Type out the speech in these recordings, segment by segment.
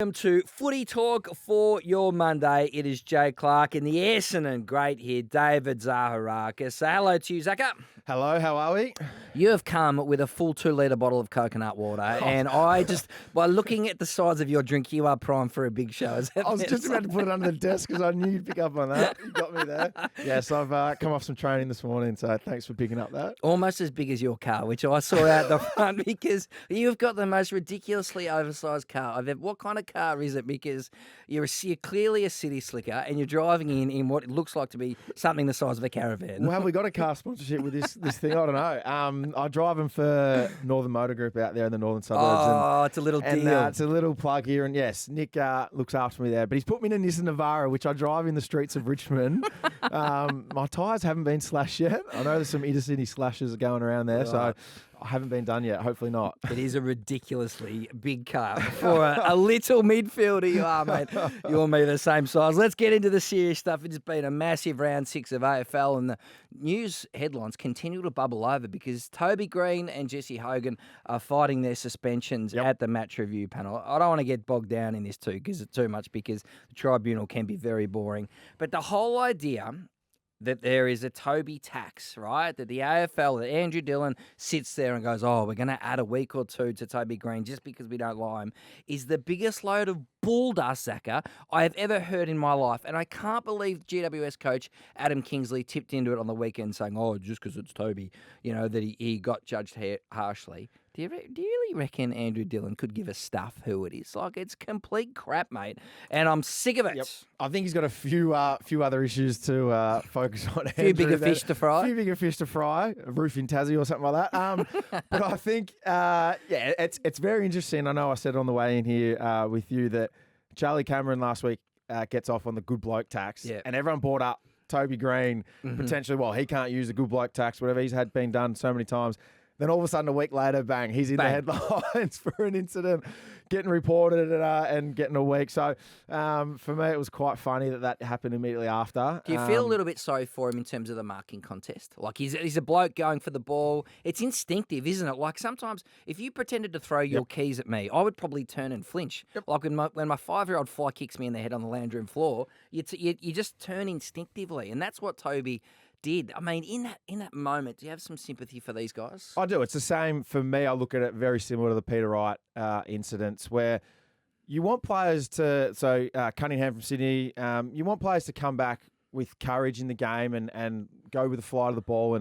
Welcome to Footy Talk for your Monday. It is Jay Clark and the Essendon great here, David Zaharakis. So hello to you, Zacka. Hello, how are we? You have come with a full 2-litre bottle of coconut water, and I just, by looking at the size of your drink, you are primed for a big show. I was just about to put it under the desk because I knew you'd pick up on that. You got me there. Yes, I've come off some training this morning, so thanks for picking up that. Almost as big as your car, which I saw out the front, because you've got the most ridiculously oversized car I've ever. What kind of car is it? Because you're clearly a city slicker, and you're driving in what it looks like to be something the size of a caravan. Well, have we got a car sponsorship with this thing? I don't know. I drive them for Northern Motor Group out there in the northern suburbs. Oh, it's a little deal. It's a little plug here. And yes, Nick looks after me there. But he's put me in a Nissan Navara, which I drive in the streets of Richmond. My tyres haven't been slashed yet. I know there's some intercity slashes going around there. Right. So I haven't been done yet. Hopefully not. It is a ridiculously big car for a little midfielder you are, mate. You and me the same size. Let's get into the serious stuff. It's been a massive round 6 of AFL, and the news headlines continue to bubble over because Toby Greene and Jesse Hogan are fighting their suspensions at the match review panel. I don't want to get bogged down in this too much because the tribunal can be very boring. But the whole idea that there is a Toby tax, right? That the AFL, that Andrew Dillon sits there and goes, oh, we're going to add a week or two to Toby Greene just because we don't like him, is the biggest load of bull dust, Zacka, I have ever heard in my life. And I can't believe GWS coach Adam Kingsley tipped into it on the weekend saying, oh, just because it's Toby, that he got judged harshly. Do you really reckon Andrew Dillon could give a stuff who it is? Like, it's complete crap, mate. And I'm sick of it. Yep. I think he's got a few other issues to focus on. A few bigger fish to fry. A few bigger fish to fry. A roof in Tassie or something like that. But I think, it's very interesting. I know I said on the way in here with you that Charlie Cameron last week gets off on the good bloke tax. Yep. And everyone brought up Toby Greene potentially, he can't use the good bloke tax, whatever he's been done so many times. Then all of a sudden, a week later, bang, he's in the headlines for an incident, getting reported and getting a week. So for me, it was quite funny that happened immediately after. Do you feel a little bit sorry for him in terms of the marking contest? Like, he's a bloke going for the ball. It's instinctive, isn't it? Like, sometimes if you pretended to throw your keys at me, I would probably turn and flinch. Yep. Like when my 5-year-old fly kicks me in the head on the lounge room floor, you just turn instinctively. And that's what Toby did. I mean, in that moment, do you have some sympathy for these guys? I do. It's the same for me. I look at it very similar to the Peter Wright incidents where you want players to, Cunningham from Sydney, you want players to come back with courage in the game and go with the flight of the ball.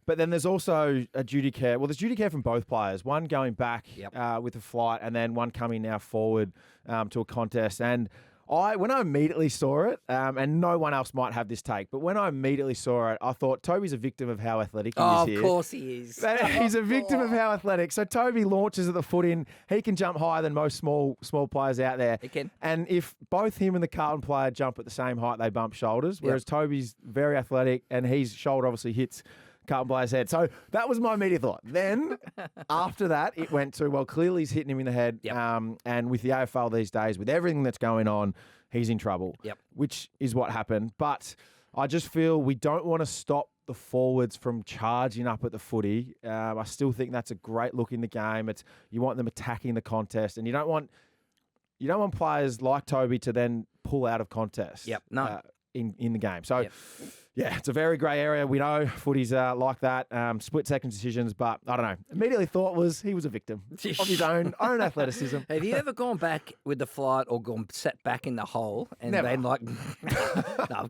But then there's also a duty care. Well, there's duty care from both players. One going back with the flight and then one coming now forward to a contest. And when I immediately saw it, and no one else might have this take, but when I immediately saw it, I thought Toby's a victim of how athletic he is here. Of course he is. He's a victim of how athletic. So Toby launches at the foot in. He can jump higher than most small players out there. He can. And if both him and the Carlton player jump at the same height, they bump shoulders, whereas Toby's very athletic and his shoulder obviously hits Carlton player's head. So that was my immediate thought. Then after that, it went to, clearly he's hitting him in the head. Yep. And with the AFL these days, with everything that's going on, he's in trouble, which is what happened. But I just feel we don't want to stop the forwards from charging up at the footy. I still think that's a great look in the game. You want them attacking the contest, and you don't want players like Toby to then pull out of contest. Yep. No. In the game. So, it's a very grey area. We know footy's like that, split-second decisions, but I don't know. Immediately thought he was a victim of his own athleticism. Have you ever gone back with the flight or sat back in the hole and then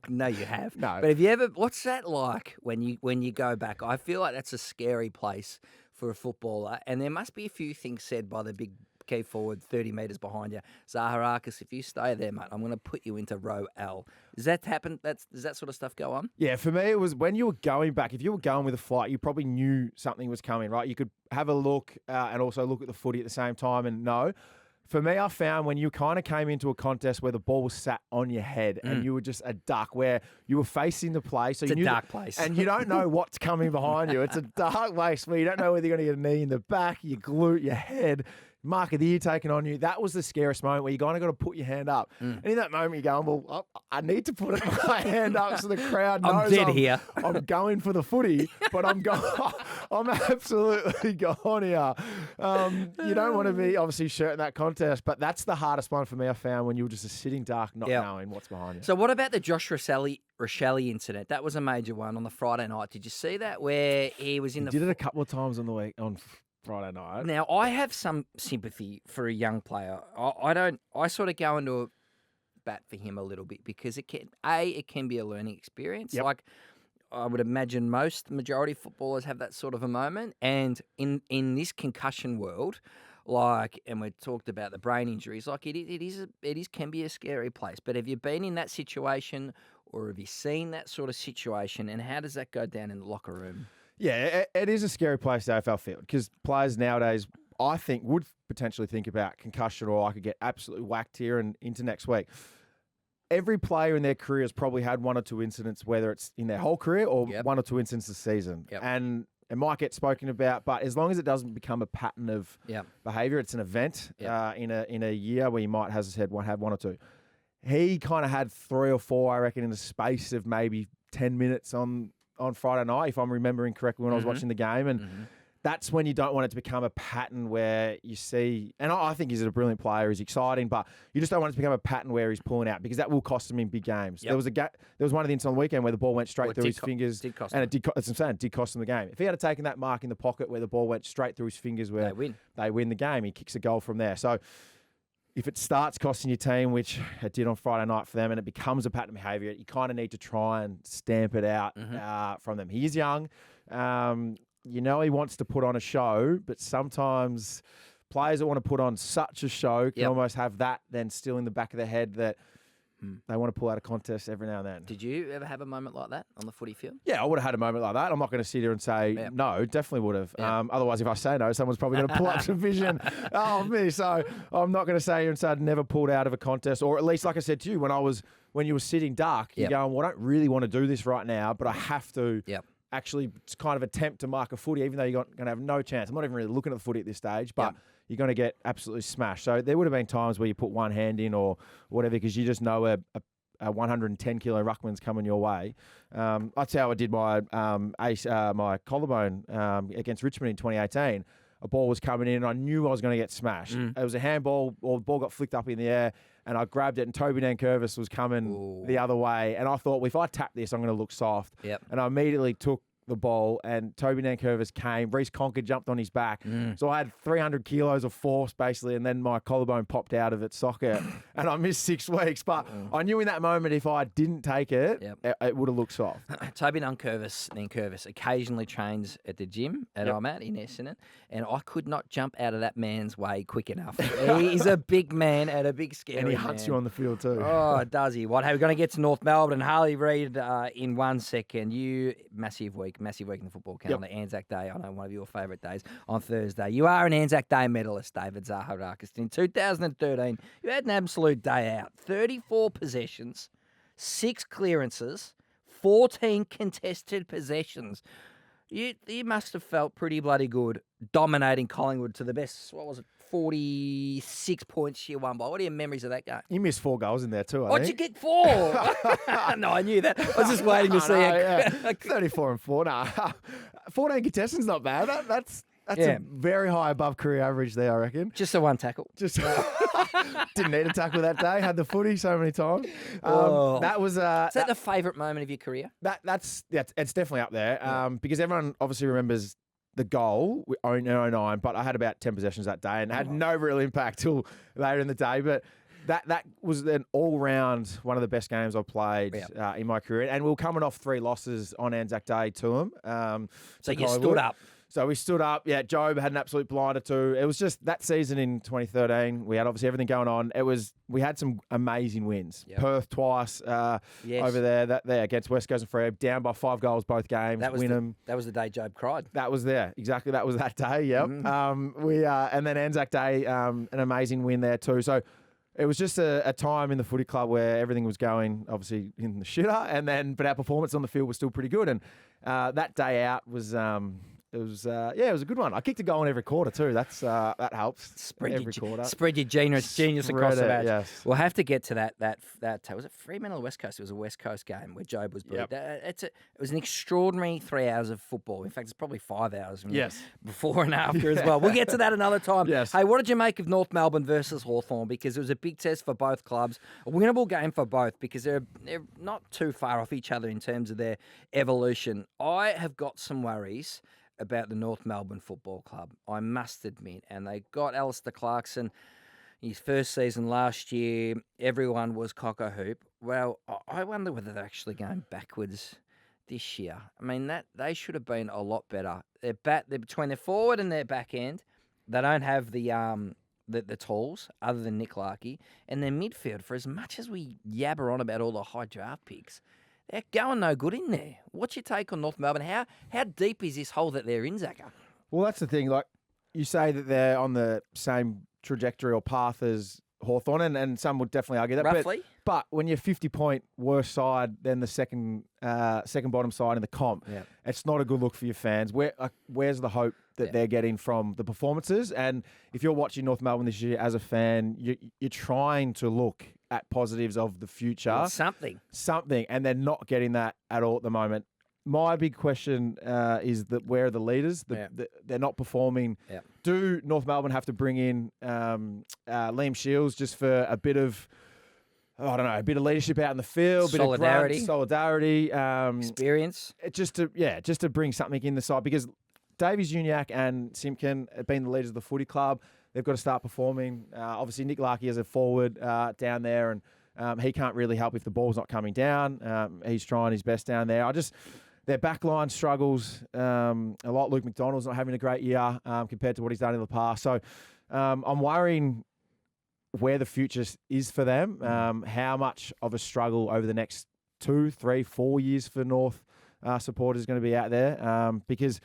no, you have. No. But have you ever? What's that like when you go back? I feel like that's a scary place for a footballer, and there must be a few things said by the big key forward 30 metres behind you. Zaharakis, if you stay there, mate, I'm going to put you into row L. Does that happen? Does that sort of stuff go on? Yeah, for me, it was when you were going back. If you were going with a flight, you probably knew something was coming, right? You could have a look and also look at the footy at the same time and know. For me, I found when you kind of came into a contest where the ball was sat on your head and you were just a duck, where you were facing the play. So it's you a dark place. And you don't know what's coming behind you. It's a dark place where you don't know whether you're going to get a knee in the back, your glute, your head. Mark of the year taken on you. That was the scariest moment where you kind of got to put your hand up. And in that moment, you're going, well, I need to put my hand up so the crowd knows I'm dead here. I'm going for the footy, but I'm absolutely gone here. You don't want to be obviously shirting that contest, but that's the hardest one for me, I found, when you were just a sitting duck, not knowing what's behind you. So what about the Josh Rochelle incident? That was a major one on the Friday night. Did you see that, where he was in Did it a couple of times on the week on Friday night. Now, I have some sympathy for a young player. I sort of go into a bat for him a little bit because it can be a learning experience. Yep. Like I would imagine majority of footballers have that sort of a moment. And in this concussion world, and we talked about the brain injuries, like it can be a scary place. But have you been in that situation, or have you seen that sort of situation, and how does that go down in the locker room? Yeah, it is a scary place, the AFL field, because players nowadays, I think, would potentially think about concussion, or I could get absolutely whacked here and into next week. Every player in their career has probably had one or two incidents, whether it's in their whole career or one or two incidents this season. Yep. And it might get spoken about, but as long as it doesn't become a pattern of behaviour, it's an event in a year where you might, as I said, have one or two. He kind of had 3 or 4, I reckon, in the space of maybe 10 minutes on Friday night, if I'm remembering correctly when I was watching the game. And that's when you don't want it to become a pattern where you see, and I think he's a brilliant player, he's exciting, but you just don't want it to become a pattern where he's pulling out, because that will cost him in big games. Yep. There was one of the incidents on the weekend where the ball went straight through his fingers, did cost and him. it did cost him the game. If he had taken that mark in the pocket where the ball went straight through his fingers, where they win the game, he kicks a goal from there. So if it starts costing your team, which it did on Friday night for them, and it becomes a pattern of behaviour, you kind of need to try and stamp it out from them. He is young. He wants to put on a show, but sometimes players that want to put on such a show can almost have that then still in the back of their head that they want to pull out a contest every now and then. Did you ever have a moment like that on the footy field? Yeah, I would have had a moment like that. I'm not going to sit here and say no, definitely would have. Otherwise, if I say no, someone's probably going to pull up some vision of me. So I'm not going to say and say I'd never pulled out of a contest, or at least, like I said to you, when you were sitting duck, you're going, well, I don't really want to do this right now, but I have to actually kind of attempt to mark a footy, even though you're going to have no chance. I'm not even really looking at the footy at this stage, but you're going to get absolutely smashed. So there would have been times where you put one hand in or whatever, because you just know a 110-kilo ruckman's coming your way. That's how I did my my collarbone against Richmond in 2018. A ball was coming in, and I knew I was going to get smashed. It was a handball, or the ball got flicked up in the air, and I grabbed it, and Toby Greene was coming the other way. And I thought, well, if I tap this, I'm going to look soft. Yep. And I immediately took the ball, and Toby Greene came. Reece Conker jumped on his back. So I had 300 kilos of force, basically, and then my collarbone popped out of its socket, and I missed 6 weeks. But I knew in that moment, if I didn't take it, it would have looked soft. Toby Greene occasionally trains at the gym I'm at in Essendon, and I could not jump out of that man's way quick enough. He's a big man and a big scary And he hunts you on the field too. Oh, does he? What? Hey, we're going to get to North Melbourne and Harley Reid in 1 second. Massive week in the football calendar. Anzac Day, I know, one of your favourite days, on Thursday. You are an Anzac Day medalist, David Zaharakis. In 2013, you had an absolute day out. 34 possessions, 6 clearances, 14 contested possessions. You must have felt pretty bloody good dominating Collingwood to the best, 46 points you won by. What are your memories of that game? You missed 4 goals in there too, I What'd think. you get 4? No, I knew that. I was just waiting to see it. 34 and 4. Nah. 14 contestants, not bad. That's a very high above career average there, I reckon. Just the one tackle. Just didn't need a tackle that day. Had the footy so many times. That was. Is that the favourite moment of your career? It's definitely up there. Because everyone obviously remembers the goal in 09, but I had about 10 possessions that day and had no real impact till later in the day. But that was an all-round one of the best games I've played in my career. And we were coming off 3 losses on Anzac Day to them. So you stood up. So we stood up. Yeah, Job had an absolute blinder too. It was just that season in 2013. We had obviously everything going on. We had some amazing wins. Yep. Perth twice over there. There against West Coast and Freo, down by 5 goals both games. That was the day Job cried. That was there exactly. That was that day. Yep. And then Anzac Day, an amazing win there too. So it was just a time in the footy club where everything was going obviously in the shitter, but our performance on the field was still pretty good. And that day out was. it was it was a good one. I kicked a goal in every quarter too. That helps. Every quarter. Spread your genius across the match. Yes. We'll have to get to that. Was it Fremantle or West Coast? It was a West Coast game where Job was booed. Yep. It was an extraordinary 3 hours of football. In fact, it's probably 5 hours. Yes. Before and after as well. We'll get to that another time. Yes. Hey, what did you make of North Melbourne versus Hawthorn? Because it was a big test for both clubs, a winnable game for both because they're not too far off each other in terms of their evolution. I have got some worries about the North Melbourne Football Club, I must admit. And they got Alistair Clarkson, his first season last year. Everyone was cock-a-hoop. Well, I wonder whether they're actually going backwards this year. I mean, that they should have been a lot better. They're between their forward and their back end. They don't have the tools other than Nick Larkey. And their midfield, for as much as we yabber on about all the high draft picks, they're going no good in there. What's your take on North Melbourne? How deep is this hole that they're in, Zacka? Well, that's the thing. Like you say that they're on the same trajectory or path as Hawthorn, and some would definitely argue that. Roughly. But when you're 50-point worse side than the second bottom side in the comp, it's not a good look for your fans. Where's the hope that they're getting from the performances? And if you're watching North Melbourne this year as a fan, you're trying to look at positives of the future. Something. And they're not getting that at all at the moment. My big question is that where are the leaders? They're not performing. Yeah. Do North Melbourne have to bring in Liam Shields just for a bit of, a bit of leadership out in the field, solidarity, bit of solidarity, experience, just to bring something in the side, because Davies Uniacke and Simpkin have been the leaders of the footy club. They've got to start performing. Obviously, Nick Larkey as a forward down there, and he can't really help if the ball's not coming down. He's trying his best down there. Their backline struggles a lot. Luke McDonald's not having a great year compared to what he's done in the past. So I'm worrying where the future is for them, how much of a struggle over the next 2, 3, 4 years for North supporters is going to be out there, because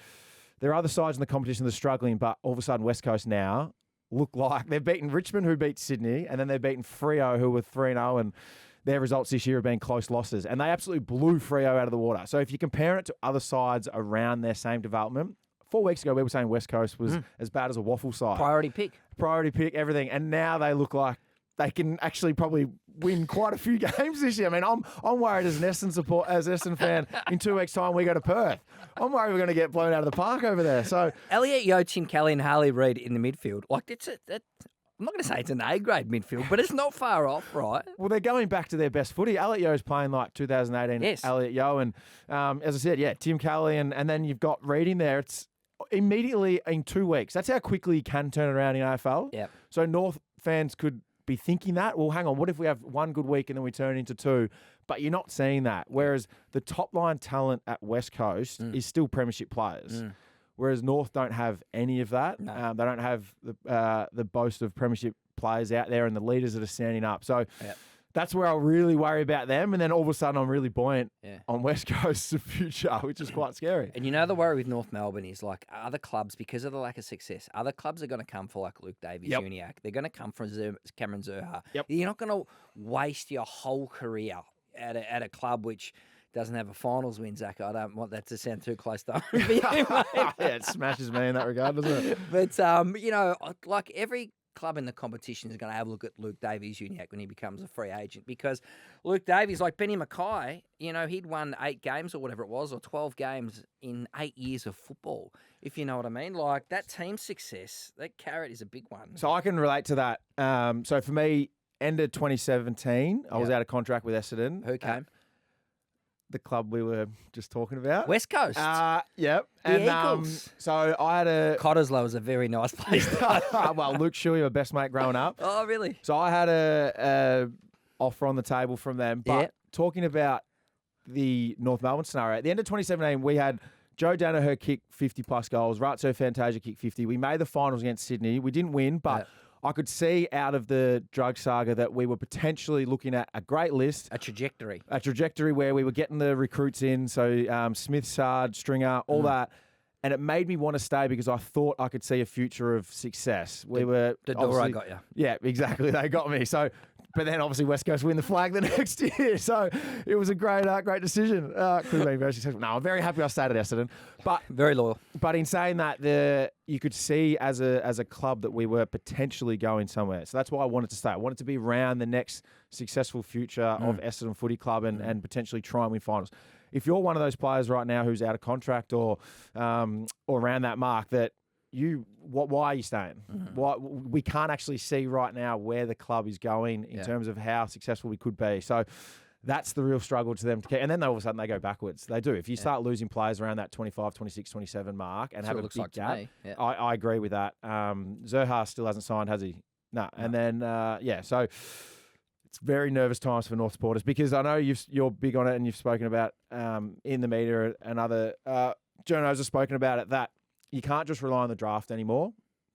there are other sides in the competition that are struggling, but all of a sudden West Coast now look like they've beaten Richmond, who beat Sydney, and then they've beaten Freo, who were 3-0, and their results this year have been close losses. And they absolutely blew Freo out of the water. So if you compare it to other sides around their same development, 4 weeks ago we were saying West Coast was as bad as a waffle side. Priority pick, everything. And now they look like they can actually probably win quite a few games this year. I mean, I'm worried as an Essendon fan, in 2 weeks' time we go to Perth. I'm worried we're going to get blown out of the park over there. So Elliot Yeo, Tim Kelly, and Harley Reid in the midfield. Like I'm not going to say it's an A-grade midfield, but it's not far off, right? Well, they're going back to their best footy. Elliot Yeo's playing like 2018. Yes. Elliot Yeo, and as I said, Tim Kelly, and then you've got Reid in there. It's immediately in 2 weeks. That's how quickly you can turn around in AFL. Yeah. So North fans could be thinking that, well, hang on, what if we have one good week and then we turn into 2? But you're not seeing that. Whereas the top line talent at West Coast is still premiership players. Whereas North don't have any of that. No. They don't have the boast of premiership players out there and the leaders that are standing up. So that's where I really worry about them. And then all of a sudden I'm really buoyant on West Coast's future, which is quite scary. And you know the worry with North Melbourne is like other clubs, because of the lack of success, other clubs are going to come for like Luke Davies Uniacke. They're going to come for Cameron Zurhaar. Yep. You're not going to waste your whole career at a club which doesn't have a finals win, Zacka. I don't want that to sound too close to home for you, mate. It smashes me in that regard, doesn't it? But, like every club in the competition is going to have a look at Luke Davies Uniacke when he becomes a free agent, because Luke Davies, like Benny Mackay, he'd won 8 games or whatever it was, or 12 games in 8 years of football, if you know what I mean. Like that team success, that carrot is a big one. So I can relate to that. So for me, end of 2017, I was out of contract with Essendon. Who came? The club we were just talking about. West Coast. Yep. The Eagles. So I had Cottesloe is a very nice place. Well, Luke Shuey, my best mate growing up. Oh, really? So I had a offer on the table from them. But talking about the North Melbourne scenario, at the end of 2017, we had Joe Danaher kick 50-plus goals. Ratso Fantasia kick 50. We made the finals against Sydney. We didn't win, but I could see out of the drug saga that we were potentially looking at a great list. A trajectory where we were getting the recruits in. So Smith, Sard, Stringer, all that. And it made me want to stay because I thought I could see a future of success. The Dora got you. Yeah, exactly. They got me. So But then obviously West Coast win the flag the next year. So it was a great decision. Could have been very successful. No, I'm very happy I stayed at Essendon. But very loyal. But in saying that, you could see as a club that we were potentially going somewhere. So that's why I wanted to stay. I wanted to be around the next successful future of Essendon Footy Club and potentially try and win finals. If you're one of those players right now who's out of contract or around that mark, why are you staying? Why we can't actually see right now where the club is going in terms of how successful we could be. So that's the real struggle to them to keep. And then all of a sudden they go backwards. They do. If you start losing players around that 25, 26, 27 mark and have a big gap, I agree with that. Zaha still hasn't signed, has he? No. And then, so it's very nervous times for North supporters because I know you're big on it and you've spoken about in the media and other journos have spoken about it that you can't just rely on the draft anymore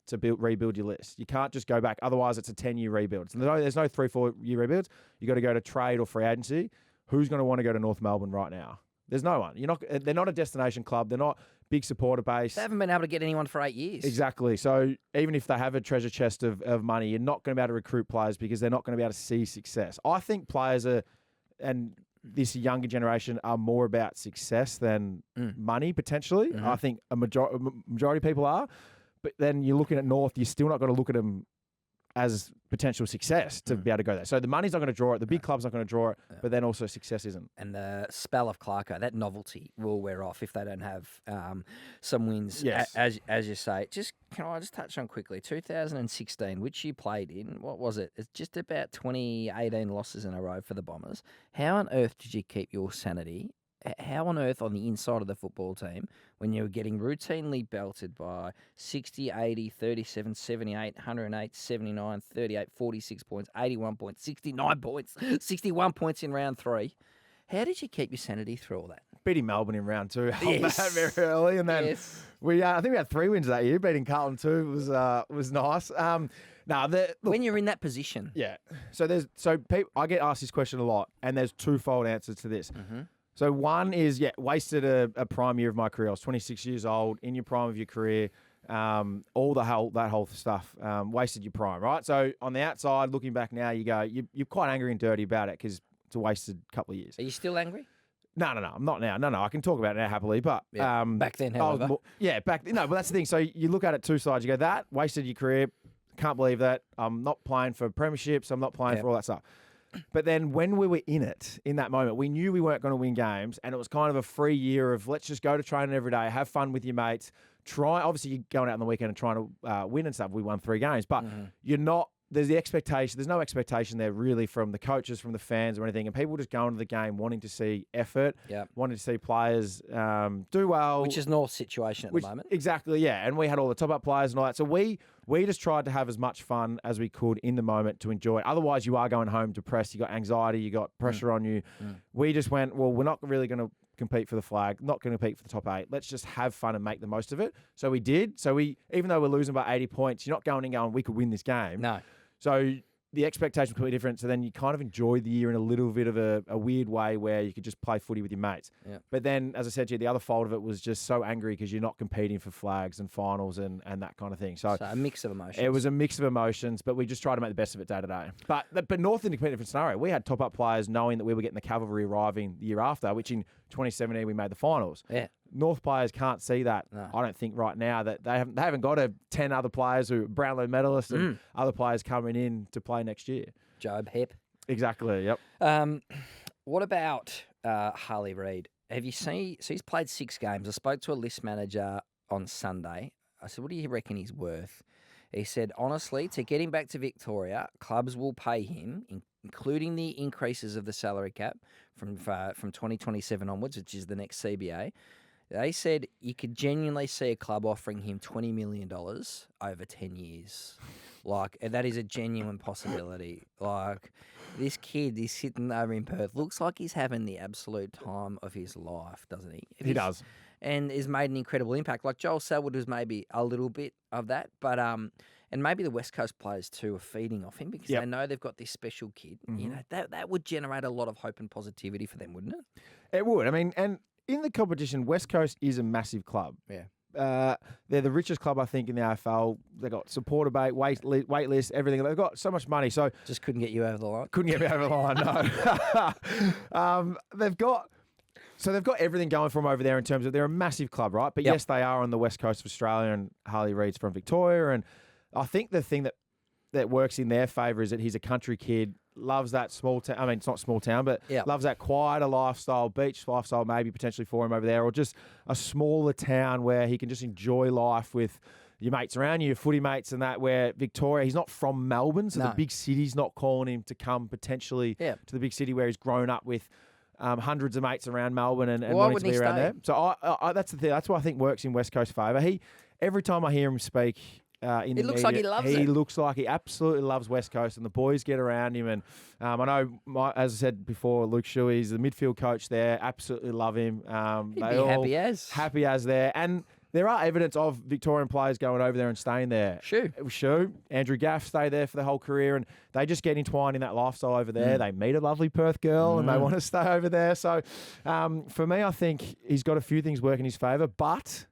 to rebuild your list. You can't just go back. Otherwise, it's a 10-year rebuild. So there's no 3-4 year rebuilds. You got to go to trade or free agency. Who's going to want to go to North Melbourne right now? There's no one. They're not a destination club. They're not big supporter base. They haven't been able to get anyone for 8 years. Exactly. So even if they have a treasure chest of money, you're not going to be able to recruit players because they're not going to be able to see success. I think players and this younger generation are more about success than money, potentially. I think a majority of people are. But then you're looking at North, you're still not going to look at them as potential success to be able to go there. So the money's not going to draw it, the big club's not going to draw it, but then also success isn't. And the spell of Clarko, that novelty will wear off if they don't have some wins, as you say. Can I just touch on quickly, 2016, which you played in, what was it? It's just about 18 losses in a row for the Bombers. How on earth did you keep your sanity? How on earth on the inside of the football team when you were getting routinely belted by 60, 80, 37, 78, 108, 79, 38, 46 points, 81 points, 69 points, 61 points in round 3? How did you keep your sanity through all that? Beating Melbourne in round 2 helped that very early. And then I think we had 3 wins that year. Beating Carlton too was nice. When you're in that position. Yeah. I get asked this question a lot, and there's twofold answers to this. So one is, wasted a prime year of my career. I was 26 years old, in your prime of your career, all that whole stuff, wasted your prime, right? So on the outside, looking back now, you go, you're quite angry and dirty about it because it's a wasted couple of years. Are you still angry? No, I'm not now. No, I can talk about it now happily, but back then, however. Back then. No, but that's the thing. So you look at it two sides. You go, that wasted your career. Can't believe that. I'm not playing for premierships. I'm not playing for all that stuff. But then when we were in that moment, we knew we weren't going to win games, and it was kind of a free year of let's just go to training every day, have fun with your mates, obviously you're going out on the weekend and trying to win and stuff. We won 3 games, but you're not, there's the expectation, there's no expectation there really from the coaches, from the fans or anything, and people just go into the game wanting to see effort, wanting to see players do well. Which is North's situation at the moment. Exactly, yeah, and we had all the top-up players and all that, so we just tried to have as much fun as we could in the moment to enjoy it. Otherwise, you are going home depressed, you got anxiety, you got pressure on you. We just went, well, we're not really going to compete for the flag, not going to compete for the top 8. Let's just have fun and make the most of it. So we did. So even though we're losing by 80 points, you're not going and going, we could win this game. No. So the expectation was completely different. So then you kind of enjoyed the year in a little bit of a weird way where you could just play footy with your mates. Yeah. But then, as I said to you, the other fold of it was just so angry because you're not competing for flags and finals and that kind of thing. So a mix of emotions. It was a mix of emotions, but we just tried to make the best of it day to day. But North in a completely different scenario. We had top-up players knowing that we were getting the cavalry arriving the year after, which in 2017 we made the finals. Yeah. North players can't see that. No. I don't think right now that they haven't got 10 other players who are Brownlow medalists and other players coming in to play next year. Job Hep. Exactly. Yep. What about Harley Reid? Have you seen? So he's played 6 games. I spoke to a list manager on Sunday. I said, "What do you reckon he's worth?" He said, "Honestly, to get him back to Victoria, clubs will pay him, including the increases of the salary cap from 2027 onwards, which is the next CBA." They said you could genuinely see a club offering him $20 million over 10 years. And that is a genuine possibility. This kid is sitting over in Perth. Looks like he's having the absolute time of his life, doesn't he? He does. And has made an incredible impact. Like Joel Selwood was maybe a little bit of that, but and maybe the West Coast players too are feeding off him because they know they've got this special kid. Mm-hmm. You know, that would generate a lot of hope and positivity for them, wouldn't it? It would. I mean, and in the competition, West Coast is a massive club. Yeah. They're the richest club, I think, in the AFL. They've got supporter base, wait list, everything. They've got so much money. So just couldn't get you over the line. Couldn't get me over the line, no. They've got everything going for them over there in terms of they're a massive club, right? But yes, they are on the west coast of Australia, and Harley Reid's from Victoria. And I think the thing that works in their favour is that he's a country kid, loves that small town. I mean, it's not small town, but loves that quieter lifestyle, beach lifestyle, maybe potentially for him over there, or just a smaller town where he can just enjoy life with your mates around you, your footy mates and that, where Victoria, he's not from Melbourne, so the big city's not calling him to come potentially to the big city where he's grown up with hundreds of mates around Melbourne and wanting to be around there. So that's the thing. That's what I think works in West Coast favour. Every time I hear him speak in the looks media, like he loves it. He looks like he absolutely loves West Coast, and the boys get around him. And I know, as I said before, Luke Shuey's the midfield coach there. Absolutely love him. He'd be happy as there. And there are evidence of Victorian players going over there and staying there. Sure. Andrew Gaff stayed there for the whole career, and they just get entwined in that lifestyle over there. They meet a lovely Perth girl, and they want to stay over there. So for me, I think he's got a few things working in his favour. But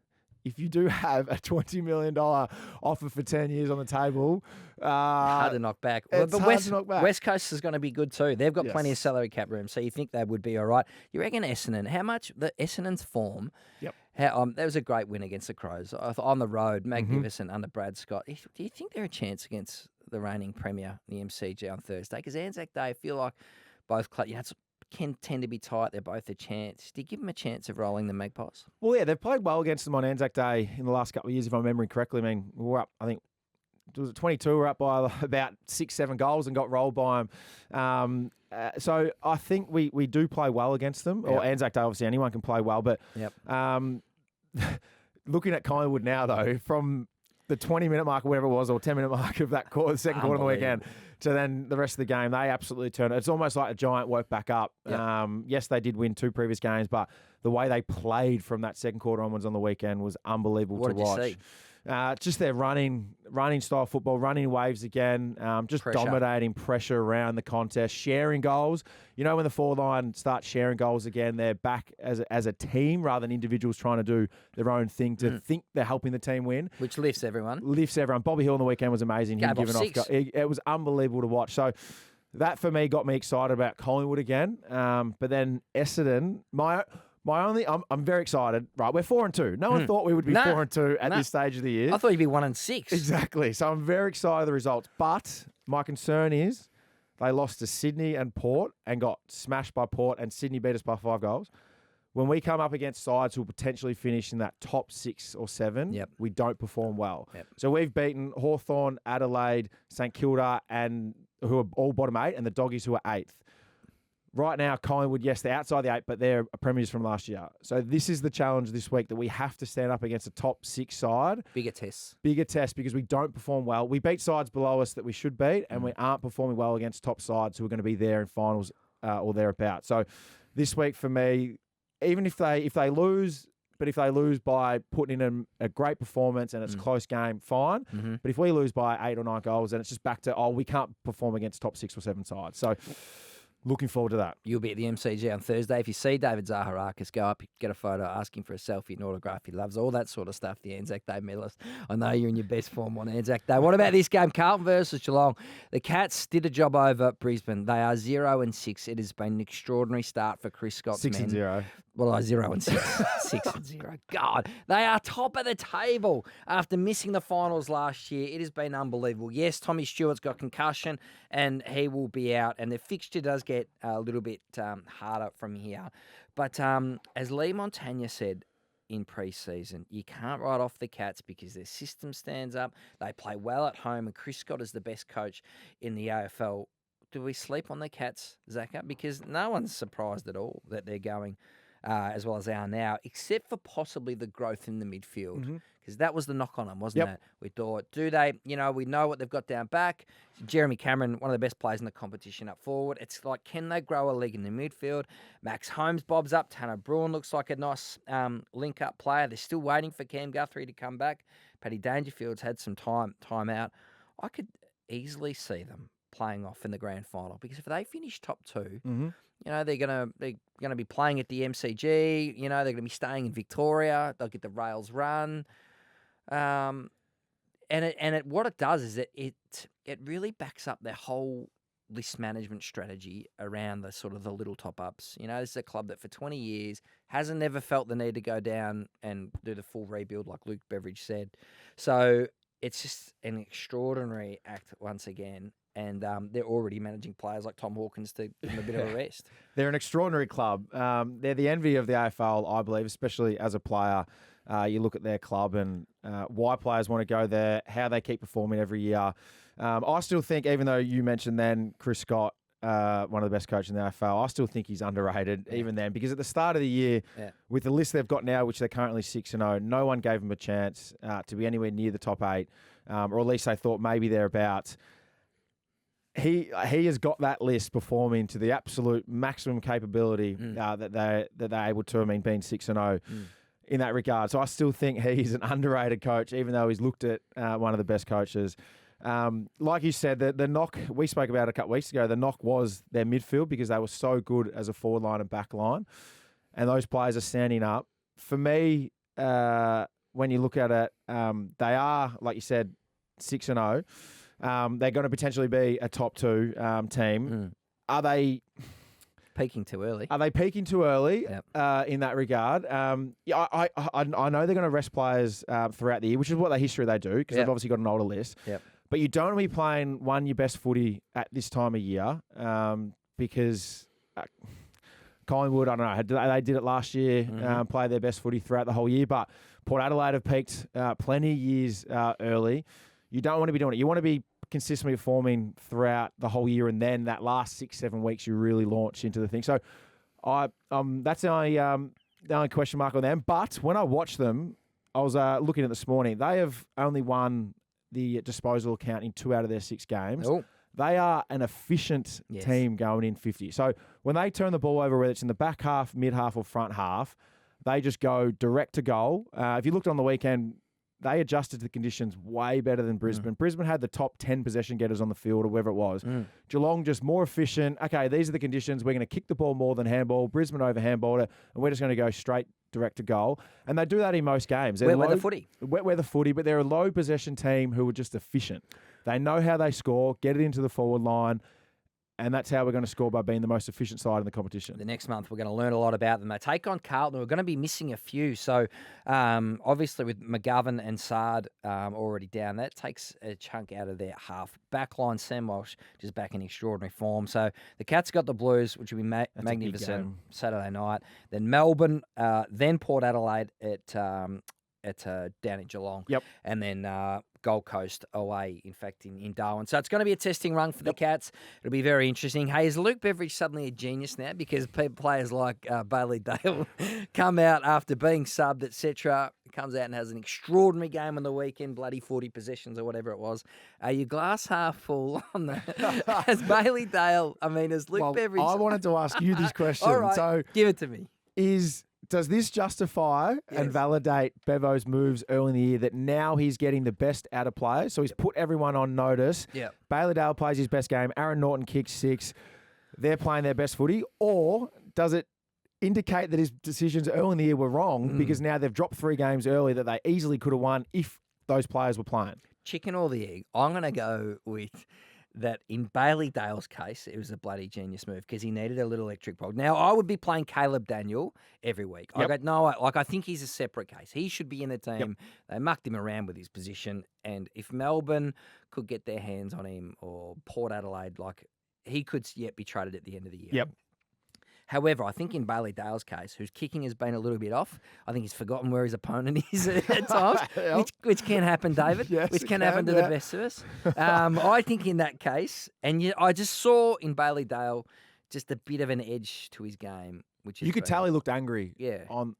if you do have a $20 million offer for 10 years on the table, hard to knock back. But West Coast is going to be good too. They've got plenty of salary cap room, so you think they would be all right. You reckon Essendon? How much the Essendon's form? Yep. That was a great win against the Crows on the road. Magnificent under Brad Scott. Do you think they're a chance against the reigning premier, the MCG, on Thursday? Because Anzac Day, I feel like both clubs can tend to be tight. They're both a chance. Do you give them a chance of rolling the Magpies? Well, yeah, they've played well against them on Anzac Day in the last couple of years, if I'm remembering correctly. I mean, we were up, I think, was it 22? We were up by about 6-7 goals and got rolled by them. So I think we do play well against them. Or Anzac Day, obviously, anyone can play well. But looking at Collingwood now, though, from the 20-minute mark or whatever it was, or 10-minute mark of that the second quarter of the weekend, to then the rest of the game, they absolutely turned it. It's almost like a giant woke back up. Yep. Yes, they did win 2 previous games, but the way they played from that second quarter onwards on the weekend was unbelievable to watch. What did you see? Just their running style football, running waves again, just dominating pressure around the contest, sharing goals. You know, when the forward line starts sharing goals again, they're back as a team rather than individuals trying to do their own thing to think they're helping the team win. Which lifts everyone. Bobby Hill on the weekend was amazing. Gave off 6. It was unbelievable to watch. So that, for me, got me excited about Collingwood again. But then Essendon, I'm very excited. Right, we're 4-2. No one thought we would be 4-2 at this stage of the year. I thought you'd be 1-6. Exactly. So I'm very excited of the results. But my concern is they lost to Sydney and Port and got smashed by Port, and Sydney beat us by 5 goals. When we come up against sides who will potentially finish in that top 6 or 7, we don't perform well. Yep. So we've beaten Hawthorn, Adelaide, St Kilda, and who are all bottom 8, and the Doggies who are 8th. Right now, Collingwood, yes, they're outside the 8, but they're premiers from last year. So this is the challenge this week, that we have to stand up against a top 6 side. Bigger test because we don't perform well. We beat sides below us that we should beat, and we aren't performing well against top sides who are going to be there in finals or thereabouts. So this week for me, even if they lose, but if they lose by putting in a great performance and it's a close game, fine. Mm-hmm. But if we lose by 8 or 9 goals, then it's just back to, we can't perform against top 6 or 7 sides. So looking forward to that. You'll be at the MCG on Thursday. If you see David Zaharakis, go up, get a photo, ask him for a selfie, an autograph. He loves all that sort of stuff, the Anzac Day medalist. I know you're in your best form on Anzac Day. What about this game, Carlton versus Geelong? The Cats did a job over Brisbane. They are 0-6. It has been an extraordinary start for Chris Scott's men. 6-0. Well, 0-6. 6-0. God, they are top of the table after missing the finals last year. It has been unbelievable. Yes, Tommy Stewart's got concussion and he will be out, and the fixture does get a little bit harder from here. But as Lee Montagna said in pre-season, you can't write off the Cats because their system stands up. They play well at home, and Chris Scott is the best coach in the AFL. Do we sleep on the Cats, Zacka? Because no one's surprised at all that they're going as well as they are now, except for possibly the growth in the midfield, because that was the knock on them, wasn't it? We thought, do they, we know what they've got down back. Jeremy Cameron, one of the best players in the competition up forward. It's like, can they grow a leg in the midfield? Max Holmes bobs up. Tanner Bruin looks like a nice link-up player. They're still waiting for Cam Guthrie to come back. Paddy Dangerfield's had some time out. I could easily see them playing off in the grand final, because if they finish top two, Mm-hmm. you know, they're gonna be playing at the MCG. You know, they're gonna be staying in Victoria. They'll get the rails run. What it does is it really backs up their whole list management strategy around the sort of the little top ups. You know, this is a club that for 20 years hasn't never felt the need to go down and do the full rebuild, like Luke Beveridge said. So it's just an extraordinary act once again. And they're already managing players like Tom Hawkins to give them a bit of a rest. They're an extraordinary club. They're the envy of the AFL, I believe, especially as a player. You look at their club and why players want to go there, how they keep performing every year. I still think, even though you mentioned then Chris Scott, one of the best coaches in the AFL, I still think he's underrated even then, because at the start of the year, with the list they've got now, which they're currently 6-0, no one gave them a chance to be anywhere near the top 8, or at least they thought maybe thereabouts. He has got that list performing to the absolute maximum capability that they're able to. I mean, being 6-0 in that regard. So I still think he's an underrated coach, even though he's looked at one of the best coaches. Like you said, the knock we spoke about a couple of weeks ago. The knock was their midfield, because they were so good as a forward line and back line, and those players are standing up. For me, when you look at it, they are, like you said, 6-0. They're going to potentially be a top 2 team. Are they peaking too early? Are they peaking too early Yep. in that regard? I know they're going to rest players throughout the year, which is what history they do, because they've obviously got an older list. Yep. But you don't want to be playing your best footy at this time of year, because Collingwood, I don't know, they did it last year, play their best footy throughout the whole year. But Port Adelaide have peaked plenty of years early. You don't want to be doing it. You want to be consistently performing throughout the whole year, and then that last 6-7 weeks you really launch into the thing. So, that's the only question mark on them. But when I watched them, I was looking at this morning. They have only won the disposal account in 2 out of their 6 games. Oh. They are an efficient team going in 50. So when they turn the ball over, whether it's in the back half, mid half, or front half, they just go direct to goal. If you looked on the weekend, they adjusted to the conditions way better than Brisbane. Brisbane had the top 10 possession getters on the field, or whatever it was. Geelong just more efficient. Okay, these are the conditions. We're going to kick the ball more than handball. Brisbane over handballed it, and we're just going to go straight direct to goal. And they do that in most games. Wet weather footy. Wet weather footy, but they're a low possession team who are just efficient. They know how they score, get it into the forward line, and that's how we're going to score, by being the most efficient side in the competition. The next month, we're going to learn a lot about them. They take on Carlton. We're going to be missing a few. So, obviously, with McGovern and Sard already down, that takes a chunk out of their half. Backline, Sam Walsh just back in extraordinary form. So, the Cats got the Blues, which will be magnificent Saturday night. Then Melbourne, then Port Adelaide at down in Geelong. Yep. And then Gold Coast away, in fact, in Darwin. So it's going to be a testing run for the Cats. It'll be very interesting. Hey, is Luke Beveridge suddenly a genius now, because players like Bailey Dale come out after being subbed, etc., comes out and has an extraordinary game on the weekend, bloody 40 possessions or whatever it was. Are you glass half full on the as Bailey Dale? I mean, as Luke Beveridge? I wanted to ask you this question. All right, so give it to me. Does this justify and validate Bevo's moves early in the year, that now he's getting the best out of players? So he's put everyone on notice. Yep. Bailey Dale plays his best game. Aaron Norton kicks 6. They're playing their best footy. Or does it indicate that his decisions early in the year were wrong, because now they've dropped 3 games early that they easily could have won if those players were playing? Chicken or the egg? I'm going to go with that. In Bailey Dale's case, it was a bloody genius move, because he needed a little electric bulb. Now, I would be playing Caleb Daniel every week. Yep. I think he's a separate case. He should be in the team. Yep. They mucked him around with his position, and if Melbourne could get their hands on him, or Port Adelaide, he could yet be traded at the end of the year. Yep. However, I think in Bailey Dale's case, whose kicking has been a little bit off, I think he's forgotten where his opponent is at times, which can happen, David, yes, which can happen to the best of us. I think in that case, and I just saw in Bailey Dale just a bit of an edge to his game, which is you could tell he looked angry on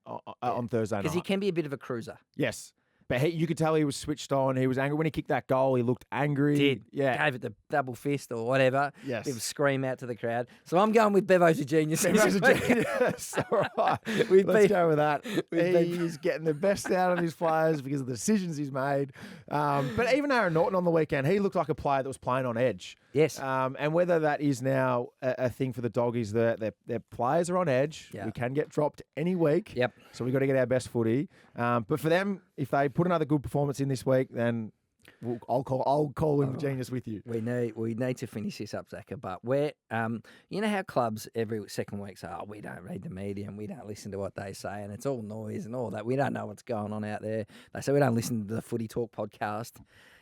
Thursday night. Because he can be a bit of a cruiser. Yes. But you could tell he was switched on. He was angry. When he kicked that goal, he looked angry. Yeah. Gave it the double fist or whatever. Yes. Bit of a scream out to the crowd. So I'm going with Bevo's a genius. Bevo's a genius. All right. Let's go with that. He's getting the best out of his players because of the decisions he's made. But even Aaron Norton on the weekend, he looked like a player that was playing on edge. Yes. And whether that is now a thing for the Doggies, their players are on edge. Yeah. We can get dropped any week. Yep. So we've got to get our best footy. But for them, if they put another good performance in this week, then I'll call him genius with you. We need to finish this up, Zacka. But we're you know how clubs every second week say, we don't read the media and we don't listen to what they say and it's all noise and all that. We don't know what's going on out there. They say we don't listen to the Footy Talk podcast.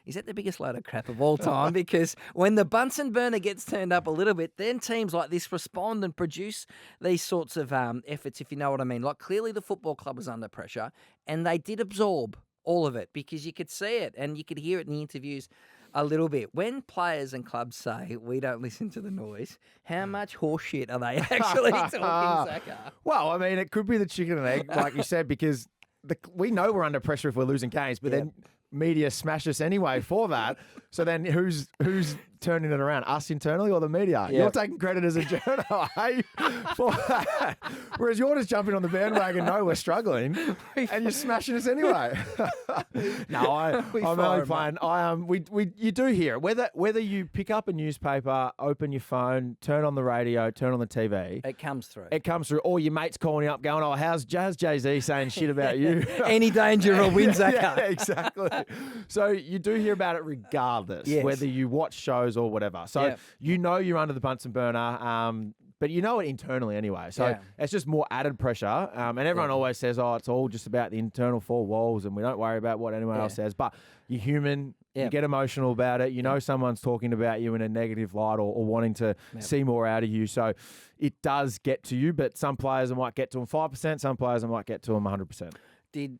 Is that the biggest load of crap of all time? Because when the Bunsen burner gets turned up a little bit, then teams like this respond and produce these sorts of efforts, if you know what I mean. Like clearly the football club was under pressure and they did absorb all of it because you could see it and you could hear it in the interviews a little bit. When players and clubs say we don't listen to the noise, how much horseshit are they actually talking, Zacka? Well, I mean, it could be the chicken and egg, like you said, because we know we're under pressure if we're losing games, but then media smash us anyway for that. So then who's turning it around? Us internally or the media? You're taking credit as a journo, hey, for that. Whereas you're just jumping on the bandwagon, no, we're struggling, and you're smashing us anyway. No, I'm only playing. You do hear it. Whether you pick up a newspaper, open your phone, turn on the radio, turn on the TV. It comes through. It comes through. Or your mates calling you up going, how's Jay-Z saying shit about you? Any danger or win, Zacka. Yeah, exactly. So you do hear about it regardless, whether you watch shows or whatever. So you know you're under the Bunsen burner, but you know it internally anyway. So it's just more added pressure. And everyone always says, it's all just about the internal four walls and we don't worry about what anyone else says. But you're human. You get emotional about it. You know someone's talking about you in a negative light or wanting to see more out of you. So it does get to you, but some players might get to them 5%, some players might get to them 100%. Did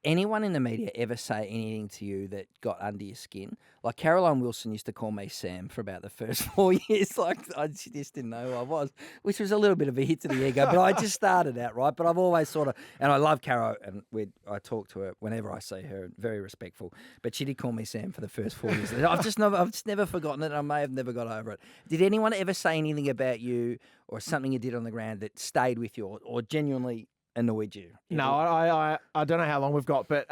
anyone in the media ever say anything to you that got under your skin? Like Caroline Wilson used to call me Sam for about the first 4 years. Like she just didn't know who I was, which was a little bit of a hit to the ego. But I just started out, right? But I've always sort of, and I love Caro, and I talk to her whenever I see her, very respectful. But she did call me Sam for the first 4 years. I've just never forgotten it. I may have never got over it. Did anyone ever say anything about you or something you did on the ground that stayed with you or genuinely annoyed you? No, I don't know how long we've got, but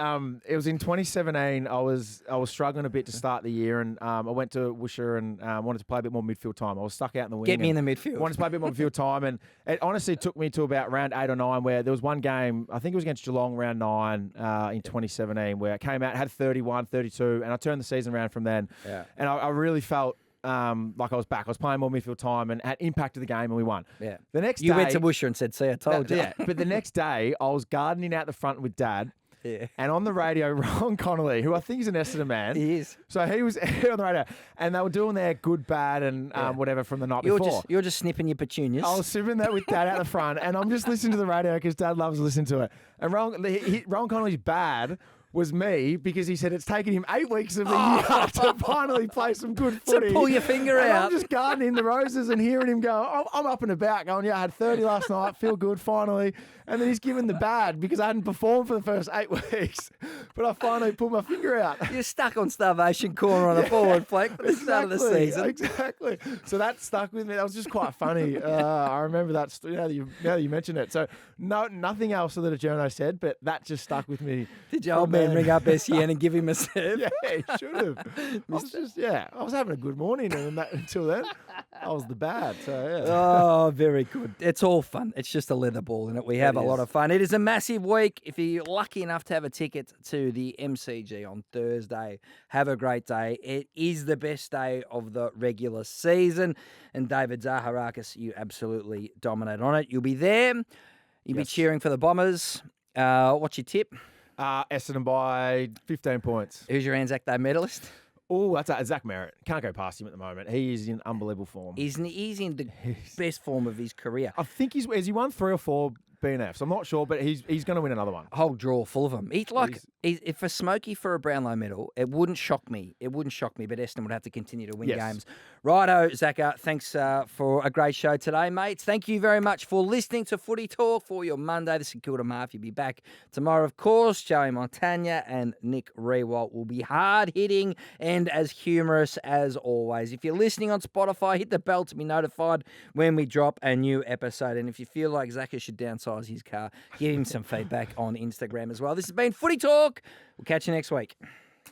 it was in 2017. I was struggling a bit to start the year, and I went to Woosha and wanted to play a bit more midfield time. I was stuck out in the wing. Get me in the midfield. Wanted to play a bit more midfield time, and it honestly took me to about round 8 or 9 where there was one game, I think it was against Geelong, round 9 in 2017, where I came out, had 31, 32, and I turned the season around from then. Yeah. And I really felt like I was back. I was playing more midfield time and had impacted the game and we won. Yeah. The next day... You went to Woosha and said, see, I told you. Yeah. But the next day, I was gardening out the front with Dad. Yeah. And on the radio, Ron Connolly, who I think is an Essendon man. He is. So he was on the radio. And they were doing their good, bad and whatever from the night before. You're just snipping your petunias. I was sipping that with Dad out the front. And I'm just listening to the radio because Dad loves listening to it. And Ron Connolly's bad was me because he said it's taken him 8 weeks of the year to finally play some good footy. To pull your finger and out. I'm just gardening the roses and hearing him go, I'm up and about going, I had 30 last night, feel good finally. And then he's given the bad because I hadn't performed for the first 8 weeks. But I finally pulled my finger out. You're stuck on starvation corner on a forward flank at the start of the season. Exactly. So that stuck with me. That was just quite funny. I remember that now that you mention it. So nothing else that a journo said, but that just stuck with me. Did your old man ring up SEN and give him a serve? Yeah, he should have. I was having a good morning and until then, I was the bad. So yeah. Oh, very good. It's all fun. It's just a leather ball in it. We have a lot of fun. It is a massive week. If you're lucky enough to have a ticket to the MCG on Thursday, have a great day. It is the best day of the regular season. And David Zaharakis, you absolutely dominate on it. You'll be there. You'll be cheering for the Bombers. What's your tip? Essendon by 15 points. Who's your Anzac Day medalist? Oh, that's Zach Merritt. Can't go past him at the moment. He is in unbelievable form. He's in the best form of his career. I think has he won 3 or 4 BNFs. I'm not sure, but he's going to win another one. Whole draw full of them. If for Smokey for a Brownlow medal, it wouldn't shock me. It wouldn't shock me, but Essendon would have to continue to win games. Righto, Zacka, thanks for a great show today, mates. Thank you very much for listening to Footy Talk for your Monday. The St Kilda Mafia will be back tomorrow, of course. Joey Montagna and Nick Rewalt will be hard-hitting and as humorous as always. If you're listening on Spotify, hit the bell to be notified when we drop a new episode. And if you feel like Zacka should downsize his car, give him some feedback on Instagram as well. This has been Footy Talk. We'll catch you next week.